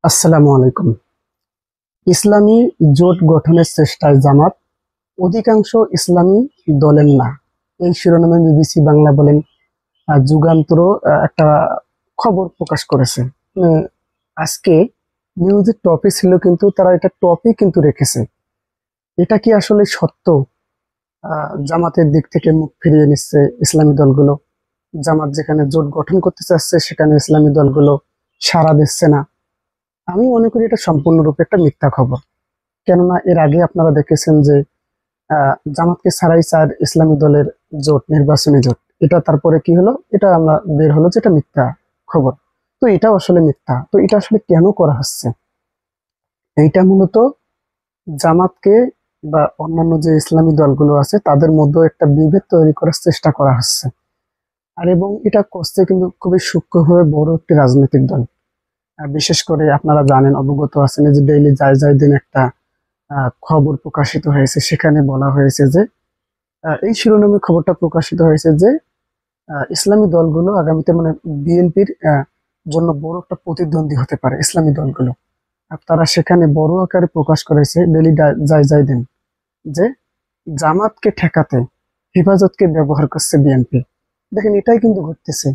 আসসালামু আলাইকুম। ইসলামী জোট গঠনের চেষ্টায় জামাত অধিকাংশ ইসলামী দলের না, এই শিরোনামে বিবিসি বাংলা বলেন যুগান্তর একটা খবর প্রকাশ করেছে। মানে আজকে নিউজের টপিক ছিল, কিন্তু তারা এটা টপিক কিন্তু রেখেছে। এটা কি আসলে সত্য? জামাতের দিক থেকে মুখ ফিরিয়ে নিচ্ছে ইসলামী দলগুলো। জামাত যেখানে জোট গঠন করতে চাচ্ছে সেখানে ইসলামী দলগুলো সাড়া দিচ্ছে না। আমি মনে করি এটা সম্পূর্ণরূপে একটা মিথ্যা খবর। কেননা এর আগে আপনারা দেখেছেন যে জামাতকে ছাড়াই চার ইসলামী দলের জোট, নির্বাচনী জোট। এটা তারপরে কি হলো, এটা আমরা বের হলো যে এটা মিথ্যা খবর। তো এটা আসলে মিথ্যা। তো এটা আসলে কেন করা হচ্ছে? এইটা মূলত জামাতকে বা অন্যান্য যে ইসলামী দলগুলো আছে তাদের মধ্যে একটা বিভেদ তৈরি করার চেষ্টা করা হচ্ছে। আর এবং এটা করছে কিন্তু খুবই সূক্ষ্মভাবে বড় একটি রাজনৈতিক দল। বিশেষ করে আপনারা জানেন, অবগত আছেন যে ডেইলি যায় যায় দিন একটা খবর প্রকাশিত হয়েছে। সেখানে বলা হয়েছে যে এই শিরোনামে খবরটা প্রকাশিত হয়েছে যে ইসলামী দলগুলো আগামীতে মানে বিএনপির জন্য বড় একটা প্রতিদ্বন্দ্বী হতে পারে ইসলামী দলগুলো। আর তারা সেখানে বড় আকারে প্রকাশ করেছে ডেলি যায় যায় দিন যে জামাতকে ঠেকাতে হেফাজতকে ব্যবহার করছে বিএনপি। দেখেন, এটাই কিন্তু ঘটতেছে।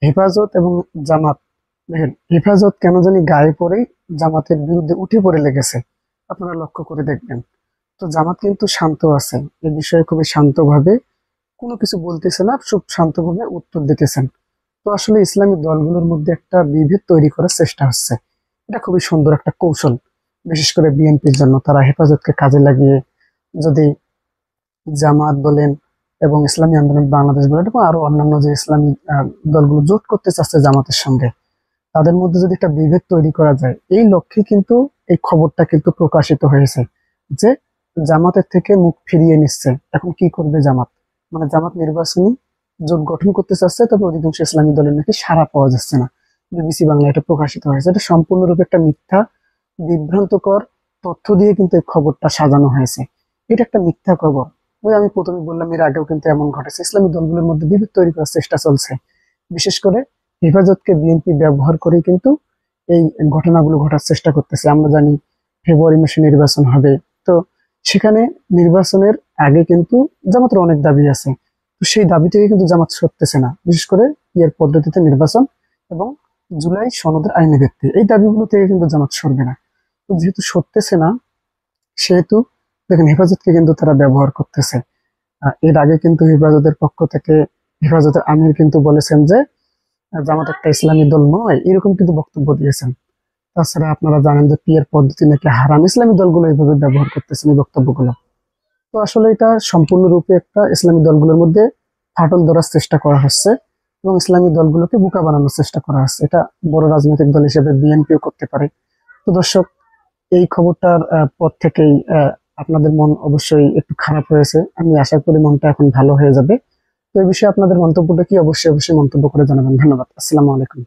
হেফাজত এবং জামাত, দেখেন হেফাজত কেন জানি গায়ে পড়েই জামাতের বিরুদ্ধে উঠে পড়ে লেগেছে। আপনারা লক্ষ্য করে দেখবেন। তো জামাত কিন্তু শান্ত আছে, এ বিষয়ে খুবই শান্তভাবে কোনো কিছু বলতেছে না, খুব শান্তভাবে উত্তর দিতেছেন। তো আসলে ইসলামী দলগুলোর মধ্যে একটা বিভেদ তৈরি করার চেষ্টা হচ্ছে। এটা খুবই সুন্দর একটা কৌশল, বিশেষ করে বিএনপির জন্য। তারা হেফাজতকে কাজে লাগিয়ে যদি জামাত বলেন এবং ইসলামী আন্দোলন বাংলাদেশ বলেন এবং আরো অন্যান্য যে ইসলামী দলগুলো জোট করতে চাচ্ছে জামাতের সঙ্গে, তাদের মধ্যে যদি একটা বিভেদ তৈরি করা যায়, এই লক্ষ্যে কিন্তু এই খবরটা কিন্তু প্রকাশিত হয়েছে যে জামাতের থেকে মুখ ফিরিয়ে নিচ্ছে। এখন কি করবে জামাত? মানে জামাত নির্বাচনী জোট গঠন করতে চাচ্ছে, তবে অধিকাংশ ইসলামী দলের নাকি সাড়া পাওয়া যাচ্ছে না। বিবিসি বাংলা এটা প্রকাশিত হয়েছে। এটা সম্পূর্ণরূপে একটা মিথ্যা, বিভ্রান্তকর তথ্য দিয়ে কিন্তু এই খবরটা সাজানো হয়েছে। এটা একটা মিথ্যা খবর। ওই আমি প্রথমে বললাম, এর আগেও কিন্তু এমন ঘটেছে। ইসলামী দলগুলোর মধ্যে বিভেদ তৈরি করার চেষ্টা চলছে, বিশেষ করে হেফাজতকে বিএনপি ব্যবহার করে কিন্তু এই ঘটনাগুলো ঘটার চেষ্টা করতেছে। আমরা জানি ফেব্রুয়ারি মাসে নির্বাচন হবে। তো সেখানে নির্বাচনের আগে কিন্তু জামাতের অনেক দাবি আছে। তো সেই দাবি থেকে কিন্তু জামাত সরতেছে না, বিশেষ করে ইয়ের পদ্ধতিতে নির্বাচন এবং জুলাই সনদের আইনি ভিত্তি, এই দাবিগুলো থেকে কিন্তু জামাত সরবে না। তো যেহেতু সরতেছে না, সেহেতু দেখেন হেফাজতকে কিন্তু তারা ব্যবহার করতেছে। এর আগে কিন্তু হেফাজতের পক্ষ থেকে হেফাজতের আমির কিন্তু বলেছেন যে জামাত একটা ইসলামী দল নয়, এরকম কিন্তু বক্তব্য দিয়েছেন। তাছাড়া আপনারা জানেন যে পিয়ার পদ্ধতি নাকি হারাম, ইসলামী দলগুলো এইভাবে ব্যবহার করতেছেন এই বক্তব্যগুলো। তো আসলে এটা সম্পূর্ণরূপে একটা ইসলামী দলগুলোর মধ্যে ফাটল ধরার চেষ্টা করা হচ্ছে এবং ইসলামী দলগুলোকে বোকা বানানোর চেষ্টা করা হচ্ছে। এটা বড় রাজনৈতিক দল হিসেবে বিএনপিও করতে পারে। তো দর্শক, এই খবরটার পর থেকেই আপনাদের মন অবশ্যই একটু খারাপ হয়েছে। আমি আশা করি মনটা এখন ভালো হয়ে যাবে। তো এই বিষয়ে আপনাদের মন্তব্যটা কি, অবশ্যই অবশ্যই মন্তব্য করে জানাবেন। ধন্যবাদ। আসসালামু আলাইকুম।